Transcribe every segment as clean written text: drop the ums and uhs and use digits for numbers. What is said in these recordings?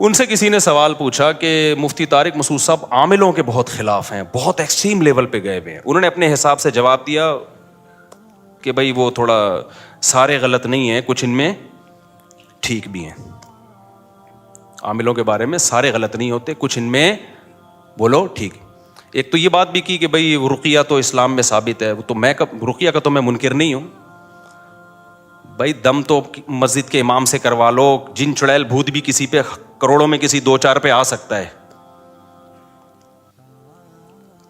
ان سے کسی نے سوال پوچھا کہ مفتی طارق مسعود صاحب عاملوں کے بہت خلاف ہیں, بہت ایکسٹریم لیول پہ گئے ہوئے ہیں. انہوں نے اپنے حساب سے جواب دیا کہ بھائی وہ تھوڑا سارے غلط نہیں ہیں, کچھ ان میں ٹھیک بھی ہیں. عاملوں کے بارے میں سارے غلط نہیں ہوتے, کچھ ان میں بولو ٹھیک. ایک تو یہ بات بھی کی کہ بھائی رقیہ تو اسلام میں ثابت ہے, تو میں رقیہ کا تو میں منکر نہیں ہوں. بھائی دم تو مسجد کے امام سے کروا لو, جن چڑیل بھوت بھی کسی پہ کروڑوں میں کسی 2-4 پہ آ سکتا ہے,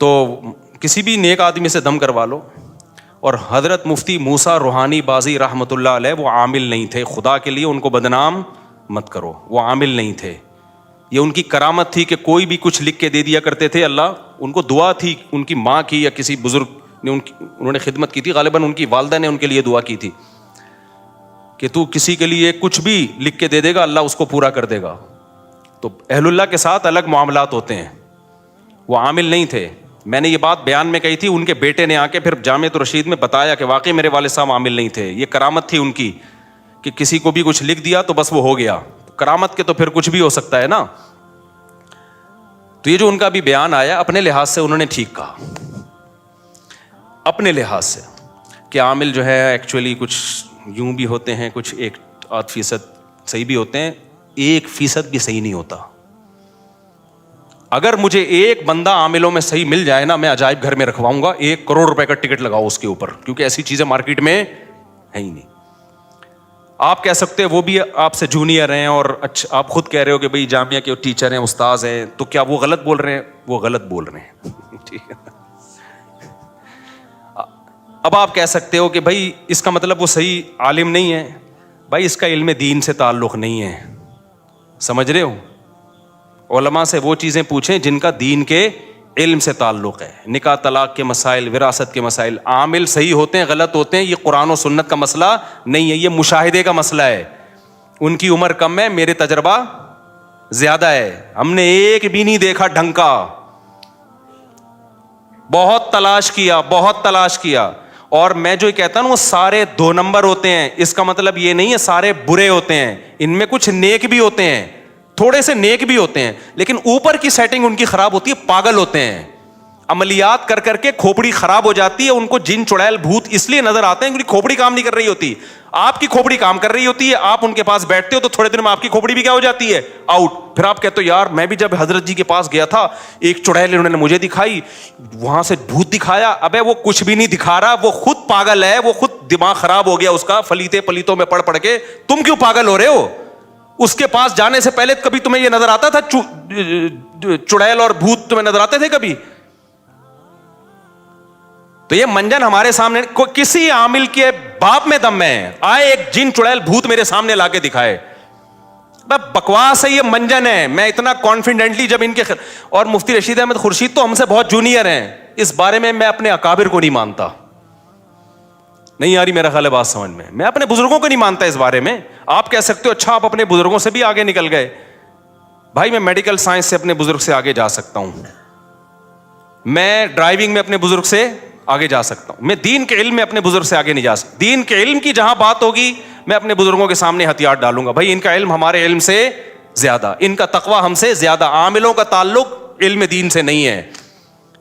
تو کسی بھی نیک آدمی سے دم کروا لو. اور حضرت مفتی موسیٰ روحانی بازی رحمۃ اللہ علیہ وہ عامل نہیں تھے, خدا کے لیے ان کو بدنام مت کرو, وہ عامل نہیں تھے. یہ ان کی کرامت تھی کہ کوئی بھی کچھ لکھ کے دے دیا کرتے تھے. اللہ ان کو دعا تھی, ان کی ماں کی یا کسی بزرگ نے انہوں نے خدمت کی تھی, غالباً ان کی والدہ نے ان کے لیے دعا کی تھی کہ تو کسی کے لیے کچھ بھی لکھ کے دے دے گا اللہ اس کو پورا کر دے گا. تو اہل اللہ کے ساتھ الگ معاملات ہوتے ہیں, وہ عامل نہیں تھے. میں نے یہ بات بیان میں کہی تھی, ان کے بیٹے نے آ کے پھر جامعۃ الرشید میں بتایا کہ واقعی میرے والد صاحب عامل نہیں تھے. یہ کرامت تھی ان کی کہ کسی کو بھی کچھ لکھ دیا تو بس وہ ہو گیا. کرامت کے تو پھر کچھ بھی ہو سکتا ہے نا. تو یہ جو ان کا بھی بیان آیا, اپنے لحاظ سے انہوں نے ٹھیک کہا, اپنے لحاظ سے کہ عامل جو ہے ایکچولی کچھ یوں بھی ہوتے ہیں, کچھ 1-8% صحیح بھی ہوتے ہیں, 1% بھی صحیح نہیں ہوتا. اگر مجھے ایک بندہ عاملوں میں صحیح مل جائے نا, میں عجائب گھر میں رکھواؤں گا, 1 کروڑ روپے کا ٹکٹ لگاؤ اس کے اوپر, کیونکہ ایسی چیزیں مارکیٹ میں ہے ہی نہیں. آپ کہہ سکتے ہیں وہ بھی آپ سے جونیئر ہیں, اور اچھا آپ خود کہہ رہے ہو کہ بھائی جامعہ کے ٹیچر ہیں, استاذ ہیں, تو کیا وہ غلط بول رہے ہیں؟ وہ غلط بول رہے ہیں. ٹھیک ہے. اب آپ کہہ سکتے ہو کہ بھائی اس کا مطلب وہ صحیح عالم نہیں ہے. بھائی اس کا علم دین سے تعلق نہیں ہے, سمجھ رہے ہو؟ علماء سے وہ چیزیں پوچھیں جن کا دین کے علم سے تعلق ہے. نکاح طلاق کے مسائل, وراثت کے مسائل, عامل صحیح ہوتے ہیں غلط ہوتے ہیں, یہ قرآن و سنت کا مسئلہ نہیں ہے, یہ مشاہدے کا مسئلہ ہے. ان کی عمر کم ہے, میرے تجربہ زیادہ ہے, ہم نے ایک بھی نہیں دیکھا ڈھنگ کا. بہت تلاش کیا. اور میں جو کہتا ہوں وہ سارے 2 نمبر ہوتے ہیں, اس کا مطلب یہ نہیں ہے سارے برے ہوتے ہیں, ان میں کچھ نیک بھی ہوتے ہیں, تھوڑے سے نیک بھی ہوتے ہیں, لیکن اوپر کی سیٹنگ ان کی خراب ہوتی ہے, پاگل ہوتے ہیں. عملیات کر کر کے کھوپڑی خراب ہو جاتی ہے, ان کو جن چڑیل بھوت اس لیے نظر آتے ہیں کیونکہ کھوپڑی کام نہیں کر رہی ہوتی. آپ کی کھوپڑی کام کر رہی ہوتی ہے, آپ ان کے پاس بیٹھتے ہو تو تھوڑے دن میں آپ کی کھوپڑی بھی کیا ہو جاتی ہے, آؤٹ. پھر آپ کہتے ہو یار میں بھی جب حضرت جی کے پاس گیا تھا, ایک چڑیل انہوں نے مجھے دکھائی, وہاں سے بھوت دکھایا. ابے وہ کچھ بھی نہیں دکھا رہا, وہ خود پاگل ہے, وہ خود دماغ خراب ہو گیا اس کا, پلیتوں میں پڑھ کے. تم کیوں پاگل ہو رہے ہو؟ اس کے پاس جانے سے پہلے کبھی تمہیں یہ نظر آتا تھا چڑیل اور بھوت تمہیں نظر آتے تھے کبھی؟ تو یہ منجن ہمارے سامنے, کسی عامل کے باپ میں دم ہے, آئے ایک جن چڑیل بھوت میرے سامنے لا کے دکھائے. بکواس ہے, یہ منجن ہے. میں اتنا کانفیڈنٹلی جب ان کے اور مفتی رشید احمد خورشید تو ہم سے بہت جونیئر ہیں, اس بارے میں میں اپنے اکابر کو نہیں مانتا. نہیں آ رہی میرا خیال ہے بات سمجھ میں؟ میں اپنے بزرگوں کو نہیں مانتا اس بارے میں. آپ کہہ سکتے ہو اچھا آپ اپنے بزرگوں سے بھی آگے نکل گئے. بھائی میں میڈیکل سائنس سے اپنے بزرگ سے آگے جا سکتا ہوں, میں ڈرائیونگ میں اپنے بزرگ سے آگے جا سکتا ہوں, میں دین کے علم میں اپنے بزرگ سے آگے نہیں جا سکتا. دین کے علم کی جہاں بات ہوگی میں اپنے بزرگوں کے سامنے ہتھیار ڈالوں گا. بھائی ان کا علم ہمارے علم سے زیادہ, ان کا تقویٰ ہم سے زیادہ. عاملوں کا تعلق علم دین سے نہیں ہے.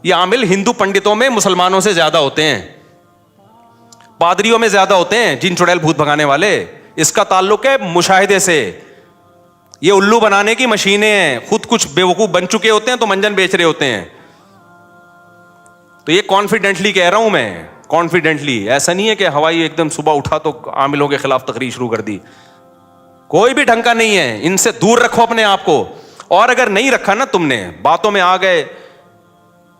یہ عامل ہندو پنڈتوں میں مسلمانوں سے زیادہ ہوتے ہیں, پادریوں میں زیادہ ہوتے ہیں, جن چڑیل بھوت بھگانے والے. اس کا تعلق ہے مشاہدے سے. یہ الو بنانے کی مشینیں ہیں, خود کچھ بیوقوف بن چکے ہوتے ہیں تو منجن بیچ رہے ہوتے ہیں. تو یہ کانفیڈنٹلی کہہ رہا ہوں میں, کانفیڈنٹلی. ایسا نہیں ہے کہ ہوائی ایک دم صبح اٹھا تو عاملوں کے خلاف تقریر شروع کر دی. کوئی بھی ڈھنگ کا نہیں ہے, ان سے دور رکھو اپنے آپ کو. اور اگر نہیں رکھا نا تم نے, باتوں میں آ گئے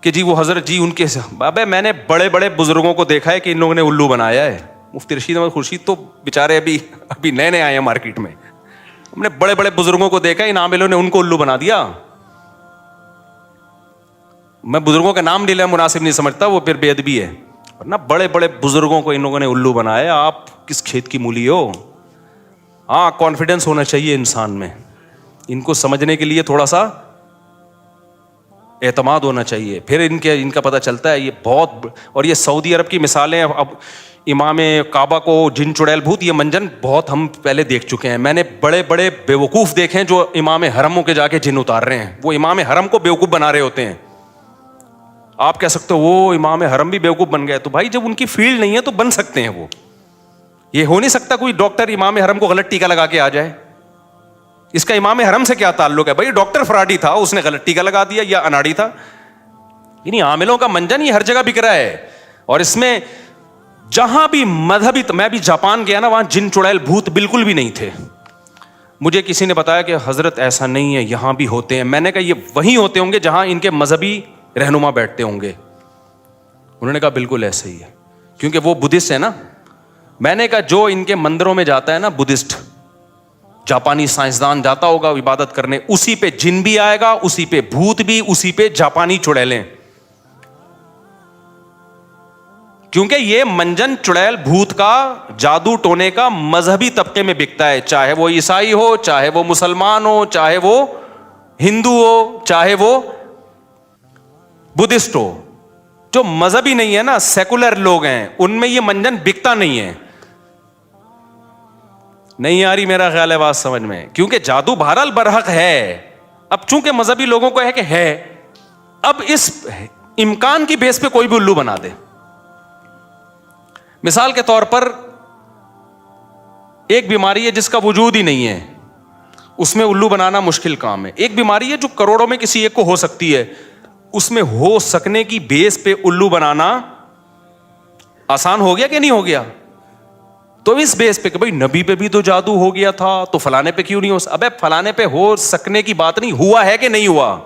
کہ جی وہ حضرت جی ان کے, ابے میں نے بڑے بڑے بزرگوں کو دیکھا ہے کہ ان لوگوں نے الو بنایا ہے. مفتی رشید احمد خورشید تو بیچارے ابھی نئے آئے ہیں مارکیٹ میں. ہم نے بڑے بڑے بزرگوں کو دیکھا, ان عاملوں نے ان کو الو بنا دیا. میں بزرگوں کا نام لینا مناسب نہیں سمجھتا, وہ پھر بے ادبی ہے. ورنہ بڑے بڑے بزرگوں کو ان لوگوں نے الو بنایا. آپ کس کھیت کی مولی ہو؟ ہاں کانفیڈنس ہونا چاہیے انسان میں. ان کو سمجھنے کے لیے تھوڑا سا اعتماد ہونا چاہیے. پھر ان کا پتہ چلتا ہے یہ بہت. اور یہ سعودی عرب کی مثالیں, اب امام کعبہ کو جن چڑیل بھوت, یہ منجن بہت ہم پہلے دیکھ چکے ہیں. میں نے بڑے بڑے بیوقوف دیکھے ہیں جو امام حرموں کے جا کے جن اتار رہے ہیں. وہ امام حرم کو بیوقوف بنا رہے ہوتے ہیں. آپ کہہ سکتے ہو وہ امام حرم بھی بیوقوف بن گئے, تو بھائی جب ان کی فیلڈ نہیں ہے تو بن سکتے ہیں وہ. یہ ہو نہیں سکتا کوئی ڈاکٹر امام حرم کو غلط ٹیکا لگا کے آ جائے. اس کا امام حرم سے کیا تعلق ہے؟ بھائی ڈاکٹر فراڈی تھا, اس نے غلط ٹیکا لگا دیا, یا اناڑی تھا. یعنی عاملوں کا منجن یہ ہر جگہ بک رہا ہے. اور اس میں جہاں بھی مذہبی, میں بھی جاپان گیا نا, وہاں جن چڑیل بھوت بالکل بھی نہیں تھے. مجھے کسی نے بتایا کہ حضرت ایسا نہیں ہے, یہاں بھی ہوتے ہیں. میں نے کہا یہ وہیں ہوتے ہوں گے جہاں ان کے مذہبی رہنما بیٹھتے ہوں گے. انہوں نے کہا بالکل ایسے ہی ہے, کیونکہ وہ بدھسٹ ہے نا. میں نے کہا جو ان کے مندروں میں جاتا ہے نا بدھسٹ, جاپانی سائنسدان جاتا ہوگا عبادت کرنے, اسی پہ جن بھی آئے گا, اسی پہ بھوت بھی, اسی پہ جاپانی چڑیلیں. کیونکہ یہ منجن چڑیل بھوت کا, جادو ٹونے کا مذہبی طبقے میں بکتا ہے, چاہے وہ عیسائی ہو, چاہے وہ مسلمان ہو, چاہے وہ ہندو ہو, چاہے وہ بدھسٹ ہو. جو مذہبی نہیں ہے نا, سیکولر لوگ ہیں, ان میں یہ منجن بکتا نہیں ہے. نہیں آ رہی میرا خیال ہے بات سمجھ میں؟ کیونکہ جادو بہرحال برحق ہے. اب چونکہ مذہبی لوگوں کو ہے کہ ہے, اب اس امکان کی بیس پہ کوئی بھی الو بنا دے. مثال کے طور پر ایک بیماری ہے جس کا وجود ہی نہیں ہے, اس میں الو بنانا مشکل کام ہے. ایک بیماری ہے جو کروڑوں میں کسی ایک کو ہو سکتی ہے, اس میں ہو سکنے کی بیس پہ الو بنانا آسان ہو گیا کہ نہیں ہو گیا؟ تو اس بیس پہ کہ بھائی نبی پہ بھی تو جادو ہو گیا تھا, تو فلانے پہ کیوں نہیں ہو؟ ابے فلانے پہ ہو سکنے کی بات نہیں, ہوا ہے کہ نہیں ہوا.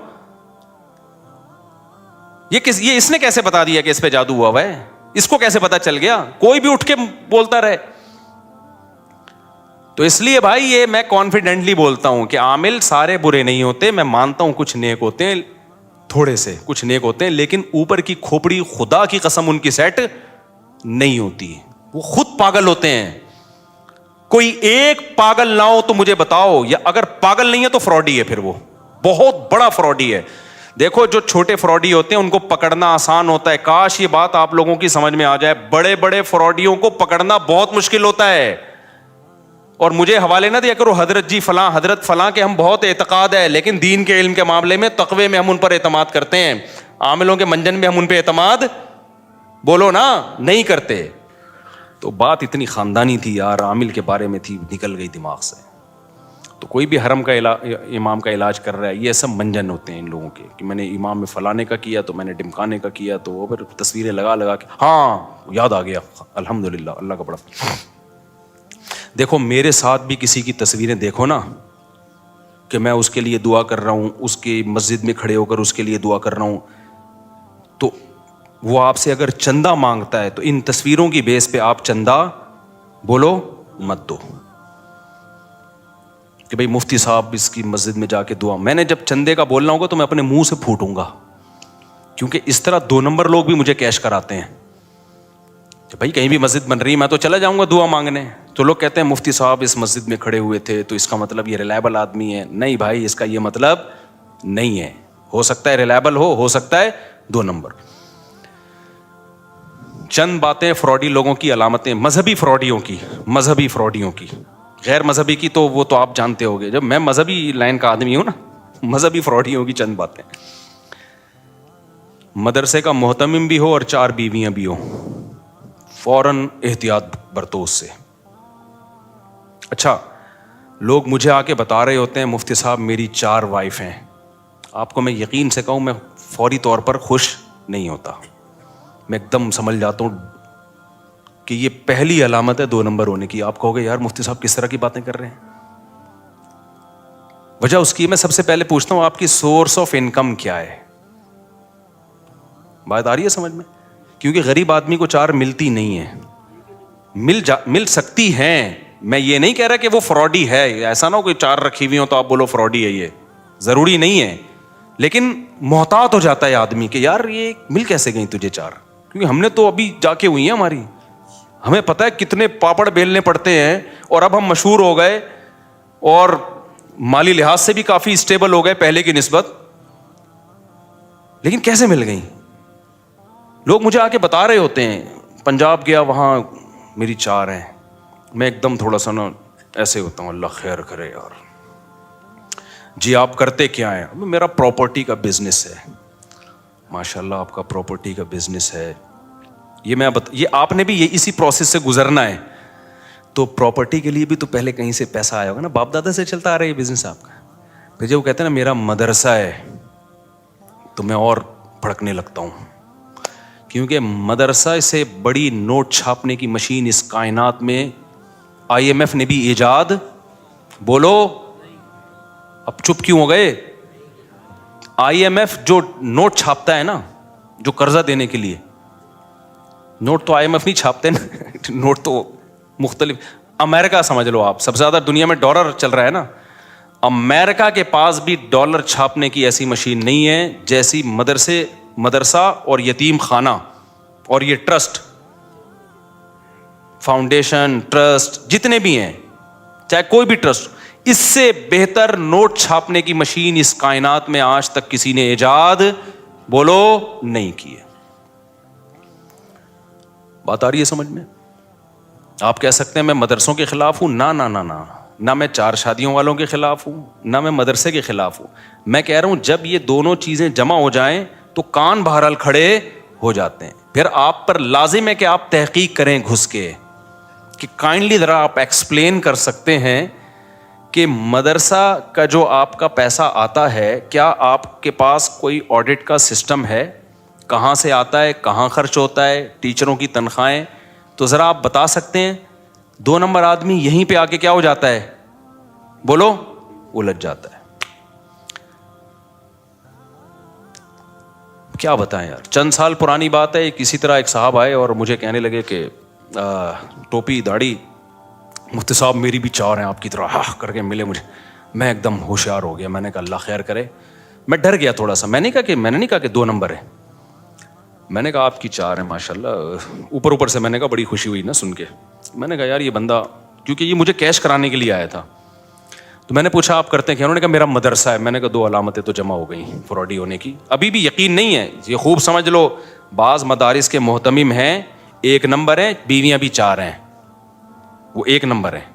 یہ اس نے کیسے بتا دیا کہ اس پہ جادو ہوا ہے؟ اس کو کیسے پتا چل گیا؟ کوئی بھی اٹھ کے بولتا رہے. تو اس لیے بھائی یہ میں کانفیڈنٹلی بولتا ہوں کہ عامل سارے برے نہیں ہوتے. میں مانتا ہوں کچھ نیک ہوتے ہیں, تھوڑے سے کچھ نیک ہوتے ہیں, لیکن اوپر کی کھوپڑی خدا کی قسم ان کی سیٹ نہیں ہوتی. وہ خود پاگل ہوتے ہیں. کوئی ایک پاگل نہ ہو تو مجھے بتاؤ, یا اگر پاگل نہیں ہے تو فراڈی ہے, پھر وہ بہت بڑا فراڈی ہے. دیکھو جو چھوٹے فراڈی ہوتے ہیں ان کو پکڑنا آسان ہوتا ہے. کاش یہ بات آپ لوگوں کی سمجھ میں آ جائے. بڑے بڑے فراڈیوں کو پکڑنا بہت مشکل ہوتا ہے. اور مجھے حوالے نہ دیا کرو حضرت جی فلاں, حضرت فلاں کے ہم بہت اعتقاد ہے, لیکن دین کے علم کے معاملے میں, تقوی میں ہم ان پر اعتماد کرتے ہیں. عاملوں کے منجن میں ہم ان پہ اعتماد بولو نا نہیں کرتے. تو بات اتنی خاندانی تھی یار, عامل کے بارے میں تھی, نکل گئی دماغ سے. تو کوئی بھی حرم کا امام کا علاج کر رہا ہے, یہ سب منجن ہوتے ہیں ان لوگوں کے, کہ میں نے امام میں فلانے کا کیا, تو میں نے ڈمکانے کا کیا, تو وہ پھر تصویریں لگا لگا کے ہاں یاد آ گیا, الحمدللہ, اللہ کا بڑا. دیکھو میرے ساتھ بھی کسی کی تصویریں دیکھو نا, کہ میں اس کے لیے دعا کر رہا ہوں, اس کی مسجد میں کھڑے ہو کر اس کے لیے دعا کر رہا ہوں, تو وہ آپ سے اگر چندہ مانگتا ہے تو ان تصویروں کی بیس پہ آپ چندہ بولو مت دو, کہ بھئی مفتی صاحب اس کی مسجد میں جا کے دعا. میں نے جب چندے کا بولنا ہوگا تو میں اپنے منہ سے پھوٹوں گا, کیونکہ اس طرح 2 نمبر لوگ بھی مجھے کیش کراتے ہیں کہ بھائی کہیں بھی مسجد بن رہی ہے میں تو چلا جاؤں گا دعا مانگنے. تو لوگ کہتے ہیں مفتی صاحب اس مسجد میں کھڑے ہوئے تھے تو اس کا مطلب یہ ریلائبل آدمی ہے. نہیں بھائی, اس کا یہ مطلب نہیں ہے. ہو سکتا ہے ریلائبل ہو سکتا ہے 2 نمبر. چند باتیں فراڈی لوگوں کی علامتیں, مذہبی فراڈیوں کی, غیر مذہبی کی تو وہ تو آپ جانتے ہوگے. جب میں مذہبی لائن کا آدمی ہوں نا, مذہبی فراڈیوں کی چند باتیں. مدرسے کا محتمم بھی ہو اور 4 بیویاں بھی ہو, فوراً احتیاط برتو اس سے. اچھا, لوگ مجھے آ کے بتا رہے ہوتے ہیں مفتی صاحب میری 4 وائف ہیں. آپ کو میں یقین سے کہوں, میں فوری طور پر خوش نہیں ہوتا. میں ایک دم سمجھ جاتا ہوں کہ یہ پہلی علامت ہے 2 نمبر ہونے کی. آپ کہو گے یار مفتی صاحب کس طرح کی باتیں کر رہے ہیں؟ وجہ اس کی میں سب سے پہلے پوچھتا ہوں آپ کی سورس آف انکم کیا ہے. بات آ رہی ہے سمجھ میں؟ کیونکہ غریب آدمی کو 4 ملتی نہیں ہے. مل سکتی ہیں, میں یہ نہیں کہہ رہا کہ وہ فراڈی ہے. ایسا نہ ہو کہ 4 رکھی ہوئی ہوں تو آپ بولو فراڈی ہے, یہ ضروری نہیں ہے. لیکن محتاط ہو جاتا ہے آدمی کہ یار یہ مل کیسے گئی تجھے 4, کیونکہ ہم نے تو ابھی جا کے ہوئی ہیں ہماری, ہمیں پتہ ہے کتنے پاپڑ بیلنے پڑتے ہیں, اور اب ہم مشہور ہو گئے اور مالی لحاظ سے بھی کافی اسٹیبل ہو گئے پہلے کی نسبت. لیکن کیسے مل گئیں؟ لوگ مجھے آ کے بتا رہے ہوتے ہیں پنجاب گیا وہاں میری 4 ہیں. میں ایک دم تھوڑا سا نا ایسے ہوتا ہوں, اللہ خیر کرے یار. جی آپ کرتے کیا ہیں؟ میرا پراپرٹی کا بزنس ہے. ماشاء اللہ آپ کا پراپرٹی کا بزنس ہے. یہ آپ نے بھی اسی پروسیس سے گزرنا ہے. تو پراپرٹی کے لیے بھی تو پہلے کہیں سے پیسہ آیا ہوگا نا, باپ دادا سے چلتا آ رہا ہے یہ بزنس آپ کا. پھر جب وہ کہتے ہیں نا میرا مدرسہ ہے, تو میں اور بھڑکنے لگتا ہوں, کیونکہ مدرسہ سے بڑی نوٹ چھاپنے کی مشین اس کائنات میں IMF نے بھی ایجاد, بولو اب چپ کیوں ہو گئے؟ IMF جو نوٹ چھاپتا ہے نا, جو قرضہ دینے کے لیے, نوٹ تو IMF نہیں چھاپتے نا, نوٹ تو مختلف. امریکہ سمجھ لو آپ, سب سے زیادہ دنیا میں ڈالر چل رہا ہے نا, امریکہ کے پاس بھی ڈالر چھاپنے کی ایسی مشین نہیں ہے جیسی مدرسہ اور یتیم خانہ اور یہ ٹرسٹ, فاؤنڈیشن, ٹرسٹ جتنے بھی ہیں, چاہے کوئی بھی ٹرسٹ, اس سے بہتر نوٹ چھاپنے کی مشین اس کائنات میں آج تک کسی نے ایجاد, بولو, نہیں کی ہے. بات آ رہی ہے سمجھ میں؟ آپ کہہ سکتے ہیں میں مدرسوں کے خلاف ہوں. نہ نہ نہ نہ, نہ میں 4 شادیوں والوں کے خلاف ہوں, نہ میں مدرسے کے خلاف ہوں. میں کہہ رہا ہوں جب یہ دونوں چیزیں جمع ہو جائیں تو کان بہرحال کھڑے ہو جاتے ہیں. پھر آپ پر لازم ہے کہ آپ تحقیق کریں گھس کے, کہ کائنڈلی ذرا آپ ایکسپلین کر سکتے ہیں کہ مدرسہ کا جو آپ کا پیسہ آتا ہے, کیا آپ کے پاس کوئی آڈٹ کا سسٹم ہے؟ کہاں سے آتا ہے, کہاں خرچ ہوتا ہے, ٹیچروں کی تنخواہیں, تو ذرا آپ بتا سکتے ہیں؟ 2 نمبر آدمی یہیں پہ آ کے کیا ہو جاتا ہے, بولو, الجھ جاتا ہے. کیا بتائیں یار, چند سال پرانی بات ہے, کسی طرح ایک صاحب آئے اور مجھے کہنے لگے کہ ٹوپی داڑھی, مفتی صاحب میری بھی 4 ہیں آپ کی طرح, کر کے ملے مجھے. میں ایک دم ہوشیار ہو گیا, میں نے کہا اللہ خیر کرے. میں ڈر گیا تھوڑا سا, میں نے نہیں کہا کہ 2 نمبر ہے, میں نے کہا آپ کی 4 ہیں ماشاء اللہ. اوپر سے میں نے کہا بڑی خوشی ہوئی نا سن کے. میں نے کہا یار یہ بندہ, کیونکہ یہ مجھے کیش کرانے کے لیے آیا تھا, تو میں نے پوچھا آپ کرتے ہیں کیا؟ انہوں نے کہا میرا مدرسہ ہے. میں نے کہا 2 علامتیں تو جمع ہو گئیں فراڈی ہونے کی. ابھی بھی یقین نہیں ہے, یہ خوب سمجھ لو, بعض مدارس کے محتمم ہیں 1 نمبر ہیں, بیویاں بھی 4 ہیں, وہ 1 نمبر ہیں.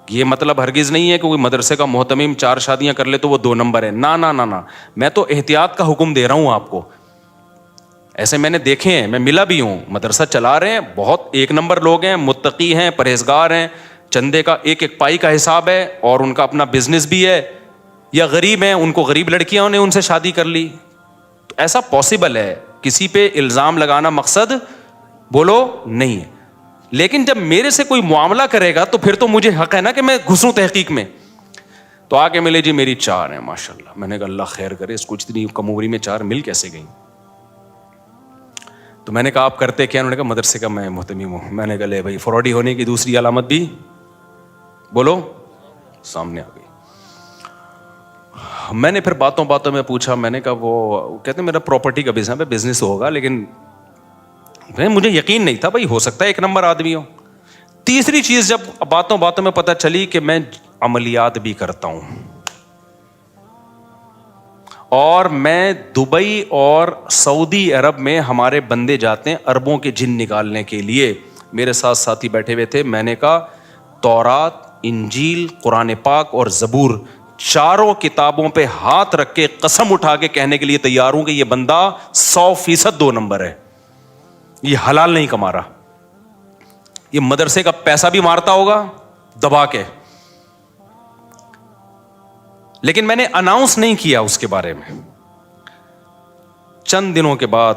یہ مطلب ہرگز نہیں ہے کہ کوئی مدرسے کا محتمم 4 شادیاں کر لے تو وہ 2 نمبر ہے. نہ نہ نہ نہ, میں تو احتیاط کا حکم دے رہا ہوں آپ کو. ایسے میں نے دیکھے ہیں, میں ملا بھی ہوں, مدرسہ چلا رہے ہیں, بہت 1 نمبر لوگ ہیں, متقی ہیں, پرہیزگار ہیں, چندے کا ایک پائی کا حساب ہے, اور ان کا اپنا بزنس بھی ہے. یا غریب ہیں, ان کو غریب لڑکیاں نے ان سے شادی کر لی. تو ایسا پاسبل ہے, کسی پہ الزام لگانا مقصد, بولو, نہیں ہے. لیکن جب میرے سے کوئی معاملہ کرے گا تو پھر تو مجھے حق ہے نا کہ میں گھسوں تحقیق میں. تو آ کے ملے جی میری 4 ہیں ماشاء اللہ. میں نے کہا اللہ خیر کرے, اس کو اتنی کم عمری میں 4 مل کیسے گئیں؟ تو میں نے کہا آپ کرتے کیا؟ انہوں نے کہا مدرسے کا میں محتمم ہوں. میں نے کہا لے بھائی, فراڈی ہونے کی دوسری علامت بھی, بولو, سامنے آ گئی. میں نے پھر باتوں میں پوچھا, میں نے کہا وہ کہتے ہیں میرا پراپرٹی کا بزنس ہوگا, لیکن مجھے یقین نہیں تھا, بھائی ہو سکتا ہے 1 نمبر آدمی ہو. تیسری چیز جب باتوں میں پتہ چلی کہ میں عملیات بھی کرتا ہوں, اور میں دبئی اور سعودی عرب میں ہمارے بندے جاتے ہیں عربوں کے جن نکالنے کے لیے. میرے ساتھ ساتھی بیٹھے ہوئے تھے. میں نے کہا تورات, انجیل, قرآن پاک اور زبور, 4 کتابوں پہ ہاتھ رکھ کے قسم اٹھا کے کہنے کے لیے تیار ہوں کہ یہ بندہ 100% 2 نمبر ہے. یہ حلال نہیں کما رہا, یہ مدرسے کا پیسہ بھی مارتا ہوگا دبا کے, لیکن میں نے اناؤنس نہیں کیا اس کے بارے میں. چند دنوں کے بعد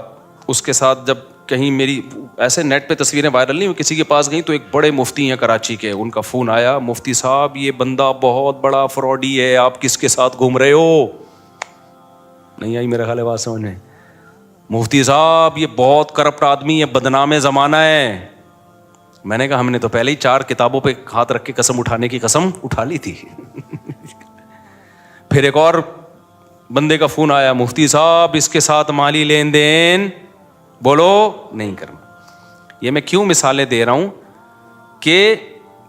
اس کے ساتھ جب کہیں میری ایسے نیٹ پہ تصویریں وائرل نہیں ہوئی, کسی کے پاس گئی تو ایک بڑے مفتی ہیں کراچی کے, ان کا فون آیا, مفتی صاحب یہ بندہ بہت بڑا فراڈی ہے, آپ کس کے ساتھ گھوم رہے ہو؟ نہیں آئی میرا خیال ہے بات سمجھ میں. مفتی صاحب یہ بہت کرپٹ آدمی ہے, بدنام زمانہ ہے. میں نے کہا ہم نے تو پہلے ہی 4 کتابوں پہ ہاتھ رکھ کے قسم اٹھانے کی قسم اٹھا لی تھی. پھر ایک اور بندے کا فون آیا, مفتی صاحب اس کے ساتھ مالی لین دین, بولو, نہیں کرنا. یہ میں کیوں مثالیں دے رہا ہوں کہ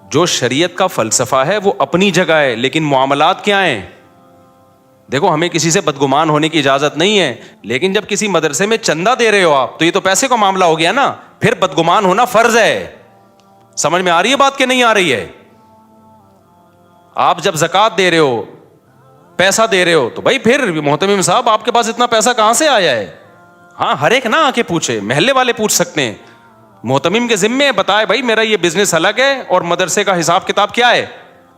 جو شریعت کا فلسفہ ہے وہ اپنی جگہ ہے, لیکن معاملات کیا ہیں, دیکھو ہمیں کسی سے بدگمان ہونے کی اجازت نہیں ہے، لیکن جب کسی مدرسے میں چندہ دے رہے ہو آپ تو یہ تو پیسے کا معاملہ ہو گیا نا، پھر بدگمان ہونا فرض ہے. سمجھ میں آ رہی ہے بات کہ نہیں آ رہی ہے؟ آپ جب زکوٰۃ دے رہے ہو، پیسہ دے رہے ہو، تو بھائی پھر محتمم صاحب آپ کے پاس اتنا پیسہ کہاں سے آیا ہے؟ ہاں ہر ایک نہ آ کے پوچھے، محلے والے پوچھ سکتے ہیں، محتمم کے ذمے بتائے بھائی میرا یہ بزنس الگ ہے اور مدرسے کا حساب کتاب کیا ہے،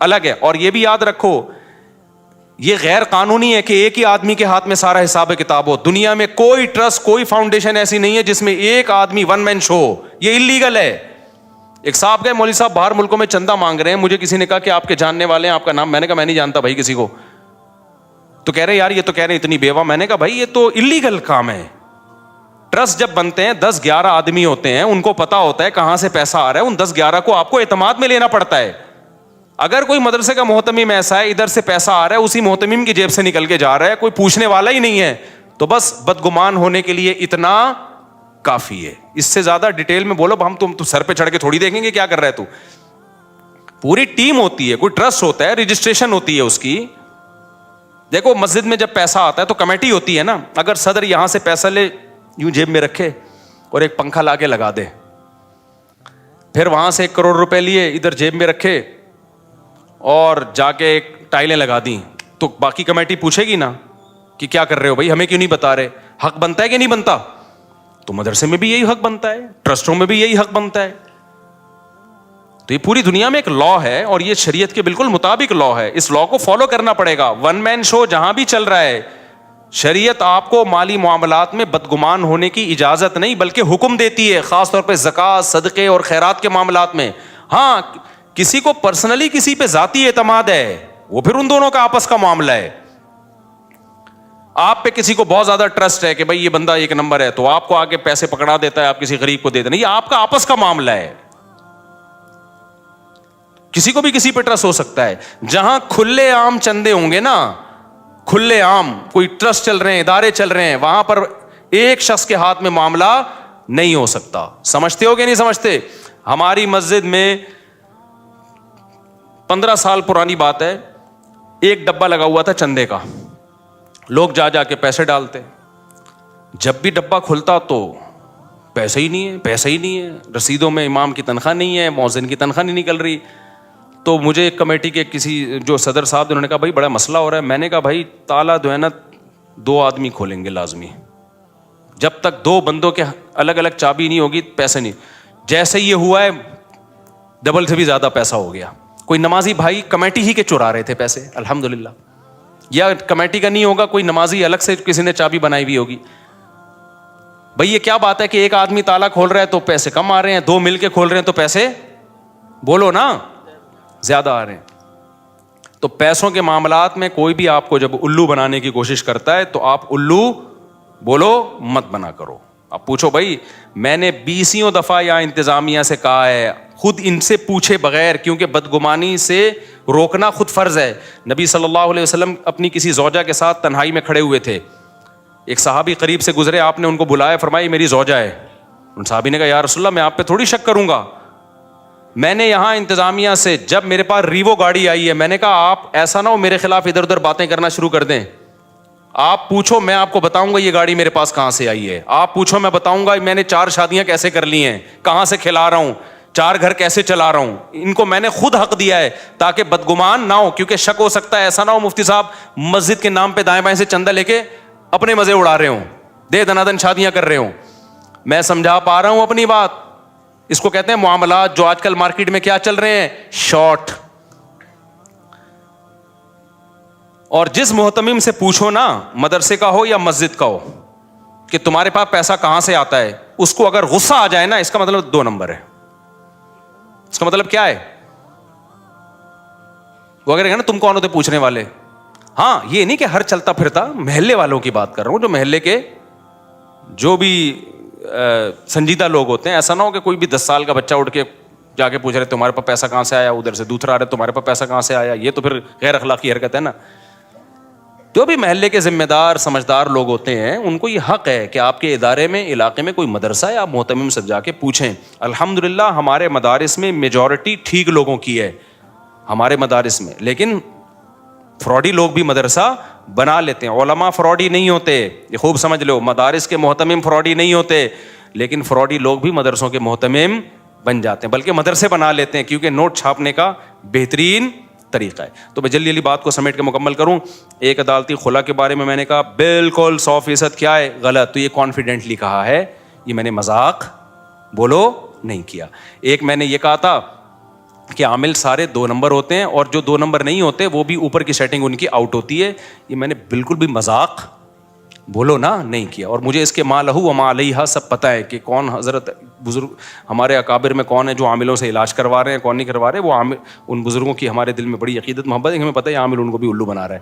الگ ہے. اور یہ بھی یاد رکھو یہ غیر قانونی ہے کہ ایک ہی آدمی کے ہاتھ میں سارا حساب کتاب ہو. دنیا میں کوئی ٹرسٹ، کوئی فاؤنڈیشن ایسی نہیں ہے جس میں ایک آدمی ون مین شو ہو، یہ انلیگل ہے. ایک صاحب گئے، مولوی صاحب باہر ملکوں میں چندہ مانگ رہے ہیں، مجھے کسی نے کہا کہ آپ کے جاننے والے ہیں، آپ کا نام، میں نے کہا میں نہیں جانتا بھائی کسی کو. تو کہہ رہے یار یہ تو کہہ رہے اتنی بیوہ، میں نے کہا بھائی یہ تو انلیگل کام ہے. ٹرسٹ جب بنتے ہیں 10-11 آدمی ہوتے ہیں، ان کو پتا ہوتا ہے کہاں سے پیسہ آ رہا ہے، ان 10-11 کو آپ کو اعتماد میں لینا پڑتا ہے. اگر کوئی مدرسے کا محتمم ایسا ہے ادھر سے پیسہ آ رہا ہے اسی محتمم کی جیب سے نکل کے جا رہا ہے، کوئی پوچھنے والا ہی نہیں ہے، تو بس بدگمان ہونے کے لیے اتنا کافی ہے. اس سے زیادہ ڈیٹیل میں بولو ہم تم سر پہ چڑھ کے تھوڑی دیکھیں گے کیا کر رہا ہے تو. پوری ٹیم ہوتی ہے، کوئی ٹرسٹ ہوتا ہے، رجسٹریشن ہوتی ہے اس کی. دیکھو مسجد میں جب پیسہ آتا ہے تو کمیٹی ہوتی ہے نا. اگر صدر یہاں سے پیسہ لے یوں جیب میں رکھے اور ایک پنکھا لا کے لگا دے، پھر وہاں سے 1 کروڑ روپے لیے ادھر جیب میں رکھے اور جا کے ایک ٹائلیں لگا دیں، تو باقی کمیٹی پوچھے گی نا کہ کیا کر رہے ہو بھائی، ہمیں کیوں نہیں بتا رہے؟ حق بنتا ہے کہ نہیں بنتا؟ تو مدرسے میں بھی یہی حق بنتا ہے، ٹرسٹوں میں بھی یہی حق بنتا ہے. تو یہ پوری دنیا میں ایک لا ہے اور یہ شریعت کے بالکل مطابق لا ہے. اس لا کو فالو کرنا پڑے گا. ون مین شو جہاں بھی چل رہا ہے، شریعت آپ کو مالی معاملات میں بدگمان ہونے کی اجازت نہیں بلکہ حکم دیتی ہے، خاص طور پہ زکوٰۃ، صدقے اور خیرات کے معاملات میں. ہاں کسی کو پرسنلی کسی پہ ذاتی اعتماد ہے وہ پھر ان دونوں کا آپس کا معاملہ ہے. آپ پہ کسی کو بہت زیادہ ٹرسٹ ہے کہ بھائی یہ بندہ ایک نمبر ہے، تو آپ کو آگے پیسے پکڑا دیتا ہے، آپ کسی غریب کو دے دینا، یہ آپ کا آپس کا معاملہ ہے. کسی کو بھی کسی پہ ٹرسٹ ہو سکتا ہے. جہاں کھلے عام چندے ہوں گے نا، کھلے عام کوئی ٹرسٹ چل رہے ہیں، ادارے چل رہے ہیں، وہاں پر ایک شخص کے ہاتھ میں معاملہ نہیں ہو سکتا. سمجھتے ہو کہ نہیں سمجھتے؟ ہماری مسجد میں 15 سال پرانی بات ہے، ایک ڈبہ لگا ہوا تھا چندے کا، لوگ جا جا کے پیسے ڈالتے. جب بھی ڈبہ کھلتا تو پیسے ہی نہیں ہے، پیسے ہی نہیں ہے، رسیدوں میں امام کی تنخواہ نہیں ہے، مؤذن کی تنخواہ نہیں نکل رہی. تو مجھے ایک کمیٹی کے کسی جو صدر صاحب انہوں نے کہا بھائی بڑا مسئلہ ہو رہا ہے. میں نے کہا بھائی تالا جو ہے نا 2 آدمی کھولیں گے لازمی، جب تک 2 بندوں کے الگ الگ چابی نہیں ہوگی پیسے نہیں. جیسے یہ ہوا ہے ڈبل سے بھی زیادہ پیسہ ہو گیا. کوئی نمازی بھائی کمیٹی ہی کے چرا رہے تھے پیسے الحمدللہ، یا کمیٹی کا نہیں ہوگا کوئی نمازی الگ سے کسی نے چابی بنائی ہوئی ہوگی. بھئی یہ کیا بات ہے کہ ایک آدمی تالا کھول رہا ہے تو پیسے کم آ رہے ہیں، 2 مل کے کھول رہے ہیں تو پیسے بولو نا زیادہ آ رہے ہیں. تو پیسوں کے معاملات میں کوئی بھی آپ کو جب الو بنانے کی کوشش کرتا ہے تو آپ الو بولو مت بنا کرو. آپ پوچھو بھائی میں نے 20 دفعہ یا انتظامیہ سے کہا ہے خود ان سے پوچھے بغیر، کیونکہ بدگمانی سے روکنا خود فرض ہے. نبی صلی اللہ علیہ وسلم اپنی کسی زوجہ کے ساتھ تنہائی میں کھڑے ہوئے تھے، ایک صحابی قریب سے گزرے، آپ نے ان کو بلایا، فرمایا میری زوجہ ہے. ان صحابی نے کہا یا رسول اللہ میں آپ پہ تھوڑی شک کروں گا، میں نے یہاں انتظامیہ سے جب میرے پاس ریوو گاڑی آئی ہے میں نے کہا آپ ایسا نہ ہو میرے خلاف ادھر ادھر باتیں کرنا شروع کر دیں، آپ پوچھو میں آپ کو بتاؤں گا یہ گاڑی میرے پاس کہاں سے آئی ہے، آپ پوچھو میں بتاؤں گا میں نے 4 شادیاں کیسے کر لی ہیں، کہاں سے کھلا رہا ہوں، 4 گھر کیسے چلا رہا ہوں. ان کو میں نے خود حق دیا ہے تاکہ بدگمان نہ ہو، کیونکہ شک ہو سکتا ہے ایسا نہ ہو مفتی صاحب مسجد کے نام پہ دائیں بائیں سے چندہ لے کے اپنے مزے اڑا رہے ہوں، دے دنادن شادیاں کر رہے ہوں. میں سمجھا پا رہا ہوں اپنی بات. اس کو کہتے ہیں معاملات جو آج کل مارکیٹ میں کیا چل رہے ہیں، شارٹ. اور جس محتمم سے پوچھو نا، مدرسے کا ہو یا مسجد کا ہو، کہ تمہارے پاس پیسہ کہاں سے آتا ہے، اس کو اگر غصہ آ جائے نا اس کا مطلب 2 نمبر ہے. اس کا مطلب کیا ہے؟ وہ اگر ہے نا تم کون ہوتے پوچھنے والے. ہاں یہ نہیں کہ ہر چلتا پھرتا، محلے والوں کی بات کر رہا ہوں، جو محلے کے جو بھی سنجیدہ لوگ ہوتے ہیں. ایسا نہ ہو کہ کوئی بھی 10 سال کا بچہ اٹھ کے جا کے پوچھ رہے تمہارے پاس پیسہ کہاں سے آیا، ادھر سے دوسرا آ رہا ہے تمہارے پاس پیسہ کہاں سے آیا، یہ تو پھر غیر اخلاقی حرکت ہے نا. جو بھی محلے کے ذمہ دار سمجھدار لوگ ہوتے ہیں ان کو یہ حق ہے کہ آپ کے ادارے میں علاقے میں کوئی مدرسہ ہے آپ محتمم سے جا کے پوچھیں. الحمدللہ ہمارے مدارس میں میجورٹی ٹھیک لوگوں کی ہے ہمارے مدارس میں، لیکن فراڈی لوگ بھی مدرسہ بنا لیتے ہیں. علماء فراڈی نہیں ہوتے, یہ خوب سمجھ لو. مدارس کے محتمم فراڈی نہیں ہوتے, لیکن فراڈی لوگ بھی مدرسوں کے محتمم بن جاتے ہیں, بلکہ مدرسے بنا لیتے ہیں, کیونکہ نوٹ چھاپنے کا بہترین طریقہ ہے. تو میں جلدی بات کو سمیٹ کے مکمل کروں. ایک عدالتی خلا کے بارے میں نے کہا بالکل 100% کیا ہے, غلط. تو یہ کانفیڈنٹلی کہا ہے, یہ میں نے مذاق بولو نہیں کیا. ایک میں نے یہ کہا تھا کہ عامل سارے 2 نمبر ہوتے ہیں, اور جو 2 نمبر نہیں ہوتے وہ بھی اوپر کی سیٹنگ ان کی آؤٹ ہوتی ہے. یہ میں نے بالکل بھی مذاق بولو نا نہیں کیا. اور مجھے اس کے ما لہو و ما علیہا سب پتہ ہے کہ کون حضرت بزرگ ہمارے اکابر میں کون ہے جو عاملوں سے علاج کروا رہے ہیں, کون نہیں کروا رہے. وہ عامل ان بزرگوں کی ہمارے دل میں بڑی عقیدت محبت ہے, ہمیں پتہ ہے عامل ان کو بھی الو بنا رہا ہے.